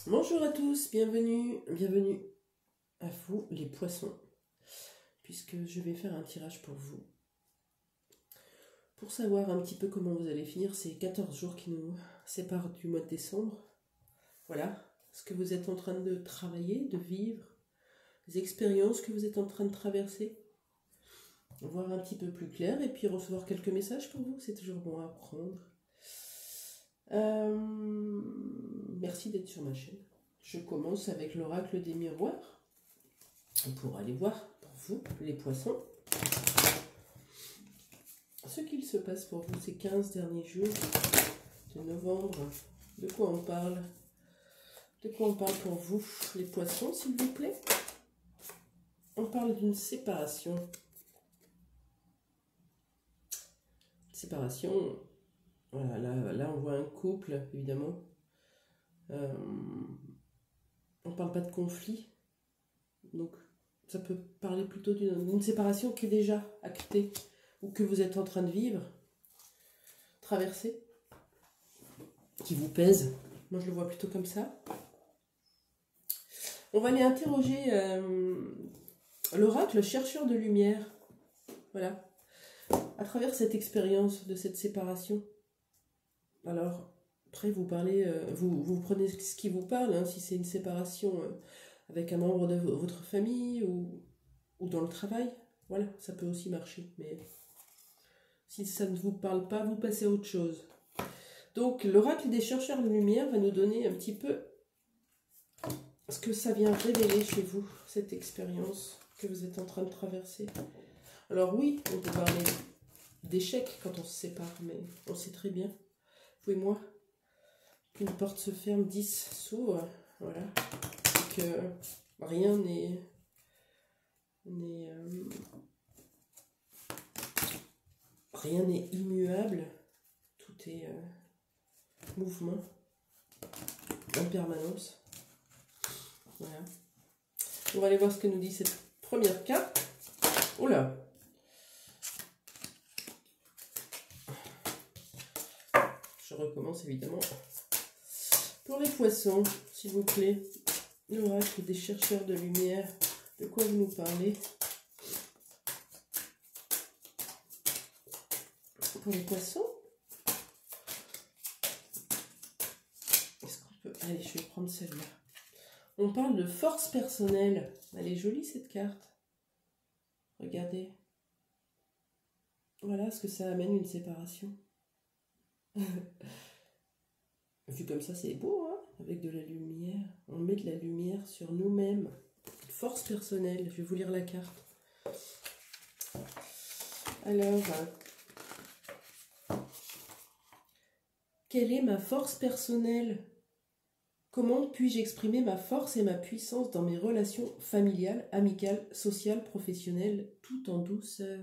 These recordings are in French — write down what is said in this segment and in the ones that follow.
Bonjour à tous, bienvenue à vous les poissons, puisque je vais faire un tirage pour vous. Pour savoir un petit peu comment vous allez finir ces 14 jours qui nous séparent du mois de décembre. Voilà, ce que vous êtes en train de travailler, de vivre, les expériences que vous êtes en train de traverser. Voir un petit peu plus clair et puis recevoir quelques messages pour vous, c'est toujours bon à apprendre. Merci d'être sur ma chaîne. Je commence avec l'oracle des miroirs pour aller voir pour vous, les poissons, ce qu'il se passe pour vous ces 15 derniers jours de novembre. De quoi on parle? De quoi on parle pour vous, les poissons, s'il vous plaît? On parle d'une séparation. Séparation, voilà, là on voit un couple, évidemment. On ne parle pas de conflit, donc ça peut parler plutôt d'une séparation qui est déjà actée ou que vous êtes en train de vivre, traverser, qui vous pèse. Moi je le vois plutôt comme ça. On va aller interroger l'oracle chercheur de lumière, voilà, à travers cette expérience de cette séparation. Alors, après, vous parlez, vous prenez ce qui vous parle, hein, si c'est une séparation avec un membre de votre famille ou dans le travail, voilà, ça peut aussi marcher. Mais si ça ne vous parle pas, vous passez à autre chose. Donc, l'oracle des chercheurs de lumière va nous donner un petit peu ce que ça vient révéler chez vous, cette expérience que vous êtes en train de traverser. Alors oui, on peut parler d'échec quand on se sépare, mais on sait très bien, vous et moi, qu'une porte se ferme, 10 s'ouvrent, voilà, et que rien n'est immuable, tout est mouvement en permanence. Voilà. On va aller voir ce que nous dit cette première carte. Oh là! Je recommence évidemment. Pour les poissons, s'il vous plaît, l'oracle des chercheurs de lumière, de quoi vous nous parlez? Pour les poissons, est-ce qu'on peut... Allez, je vais prendre celle-là. On parle de force personnelle. Elle est jolie cette carte. Regardez. Voilà ce que ça amène, une séparation. Vu comme ça, c'est beau, hein? Avec de la lumière. On met de la lumière sur nous-mêmes. Force personnelle. Je vais vous lire la carte. Alors, quelle est ma force personnelle? Comment puis-je exprimer ma force et ma puissance dans mes relations familiales, amicales, sociales, professionnelles, tout en douceur?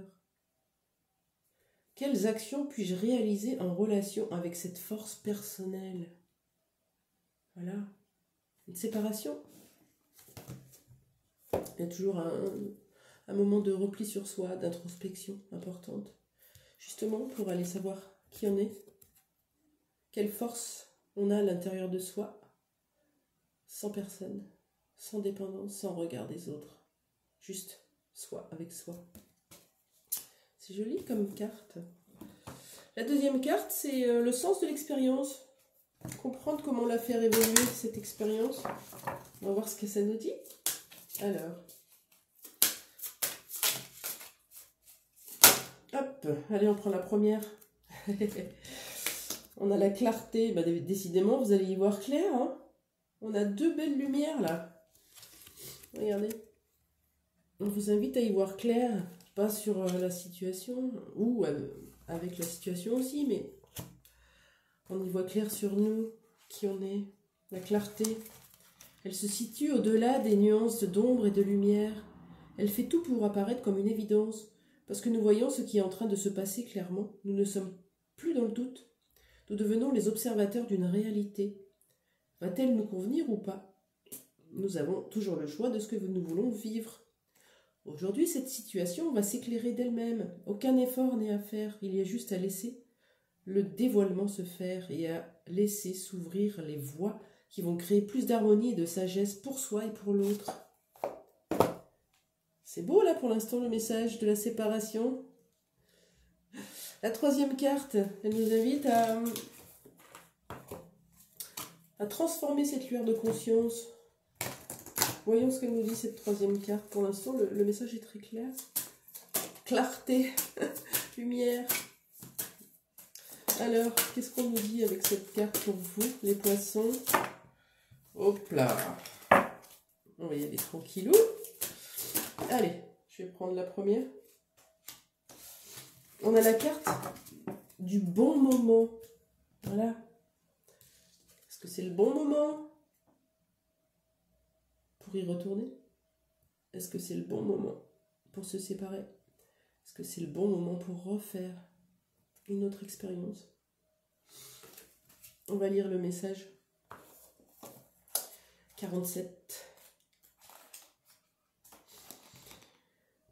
Quelles actions puis-je réaliser en relation avec cette force personnelle? Voilà. Une séparation. Il y a toujours un moment de repli sur soi, d'introspection importante. Justement, pour aller savoir qui on est, quelle force on a à l'intérieur de soi, sans personne, sans dépendance, sans regard des autres. Juste soi avec soi. C'est joli comme carte. La deuxième carte, c'est le sens de l'expérience. Comprendre comment la faire évoluer, cette expérience. On va voir ce que ça nous dit. Alors. Hop, allez, on prend la première. On a la clarté. Bah, décidément, vous allez y voir clair, hein. On a deux belles lumières, là. Regardez. On vous invite à y voir clair. Pas sur la situation, ou avec la situation aussi, mais on y voit clair sur nous, qui on est, la clarté. Elle se situe au-delà des nuances d'ombre et de lumière. Elle fait tout pour apparaître comme une évidence, parce que nous voyons ce qui est en train de se passer clairement. Nous ne sommes plus dans le doute. Nous devenons les observateurs d'une réalité. Va-t-elle nous convenir ou pas? Nous avons toujours le choix de ce que nous voulons vivre. Aujourd'hui, cette situation va s'éclairer d'elle-même. Aucun effort n'est à faire. Il y a juste à laisser le dévoilement se faire et à laisser s'ouvrir les voies qui vont créer plus d'harmonie et de sagesse pour soi et pour l'autre. C'est beau là pour l'instant le message de la séparation. La troisième carte, elle nous invite à transformer cette lueur de conscience. Voyons ce qu'elle nous dit cette troisième carte. Pour l'instant, le message est très clair. Clarté, lumière. Alors, qu'est-ce qu'on nous dit avec cette carte pour vous, les poissons? Hop là. On va y aller tranquillou. Allez, je vais prendre la première. On a la carte du bon moment. Voilà. Est-ce que c'est le bon moment pour y retourner? Est-ce que c'est le bon moment pour se séparer? Est-ce que c'est le bon moment pour refaire une autre expérience? On va lire le message. 47.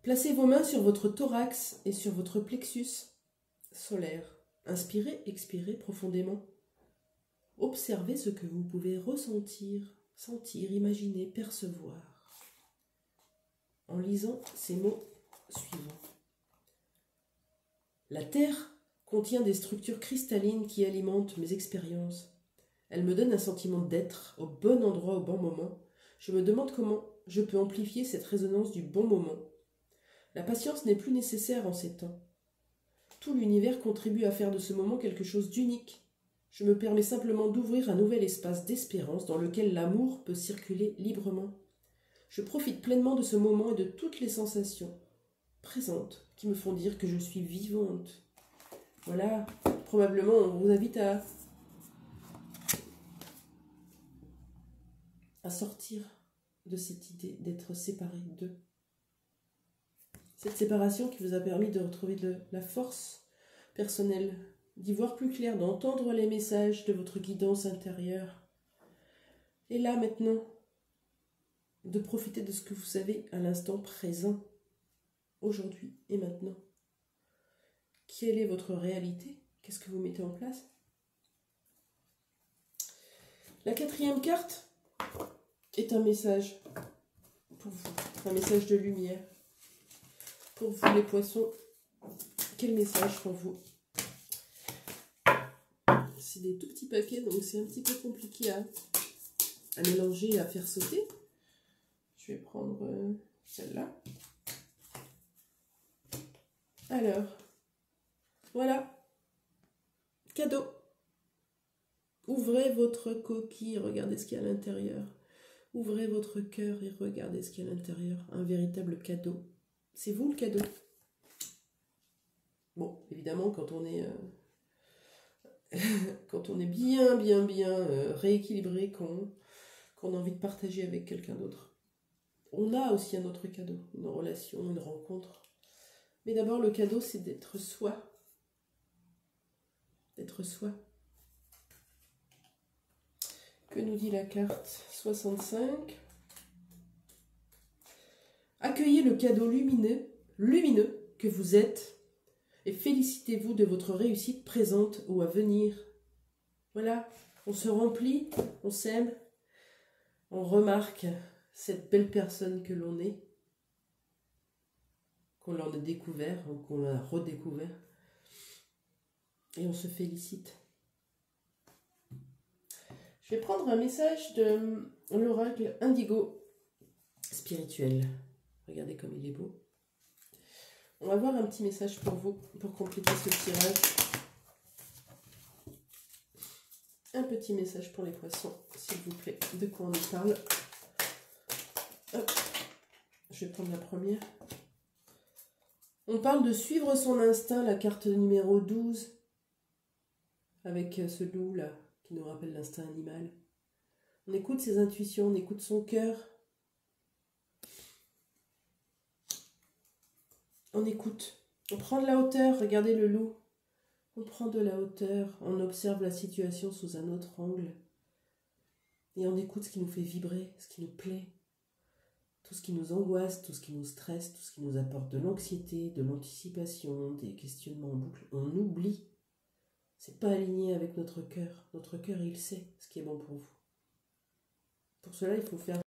Placez vos mains sur votre thorax et sur votre plexus solaire. Inspirez, expirez profondément. Observez ce que vous pouvez ressentir, sentir, imaginer, percevoir. En lisant ces mots suivants. La Terre contient des structures cristallines qui alimentent mes expériences. Elle me donne un sentiment d'être au bon endroit au bon moment. Je me demande comment je peux amplifier cette résonance du bon moment. La patience n'est plus nécessaire en ces temps. Tout l'univers contribue à faire de ce moment quelque chose d'unique. Je me permets simplement d'ouvrir un nouvel espace d'espérance dans lequel l'amour peut circuler librement. Je profite pleinement de ce moment et de toutes les sensations présentes qui me font dire que je suis vivante. Voilà, probablement on vous invite à sortir de cette idée d'être séparés d'eux. Cette séparation qui vous a permis de retrouver de la force personnelle, d'y voir plus clair, d'entendre les messages de votre guidance intérieure. Et là maintenant, de profiter de ce que vous avez à l'instant présent, aujourd'hui et maintenant. Quelle est votre réalité? Qu'est-ce que vous mettez en place? La quatrième carte est un message pour vous, un message de lumière. Pour vous les poissons, quel message pour vous? C'est des tout petits paquets, donc c'est un petit peu compliqué à mélanger et à faire sauter. Je vais prendre celle-là. Alors, voilà, cadeau. Ouvrez votre coquille, regardez ce qu'il y a à l'intérieur. Ouvrez votre cœur et regardez ce qu'il y a à l'intérieur. Un véritable cadeau. C'est vous le cadeau. Bon, évidemment, quand on est bien rééquilibré, qu'on a envie de partager avec quelqu'un d'autre, on a aussi un autre cadeau, une relation, une rencontre. Mais d'abord, le cadeau, c'est d'être soi. D'être soi. Que nous dit la carte 65 ? Accueillez le cadeau lumineux que vous êtes et félicitez-vous de votre réussite présente ou à venir. Voilà, on se remplit, on s'aime, on remarque cette belle personne que l'on est, qu'on l'en a découvert ou qu'on l'a redécouvert, et on se félicite. Je vais prendre un message de l'oracle indigo spirituel. Regardez comme il est beau. On va voir un petit message pour vous, pour compléter ce tirage. Un petit message pour les poissons, s'il vous plaît. De quoi on nous parle? Hop. Je vais prendre la première. On parle de suivre son instinct, la carte numéro 12. Avec ce loup là, qui nous rappelle l'instinct animal. On écoute ses intuitions, on écoute son cœur. On écoute, on prend de la hauteur, regardez le loup. On prend de la hauteur, on observe la situation sous un autre angle. Et on écoute ce qui nous fait vibrer, ce qui nous plaît. Tout ce qui nous angoisse, tout ce qui nous stresse, tout ce qui nous apporte de l'anxiété, de l'anticipation, des questionnements en boucle. On oublie. C'est pas aligné avec notre cœur. Notre cœur, il sait ce qui est bon pour vous. cela, il faut faire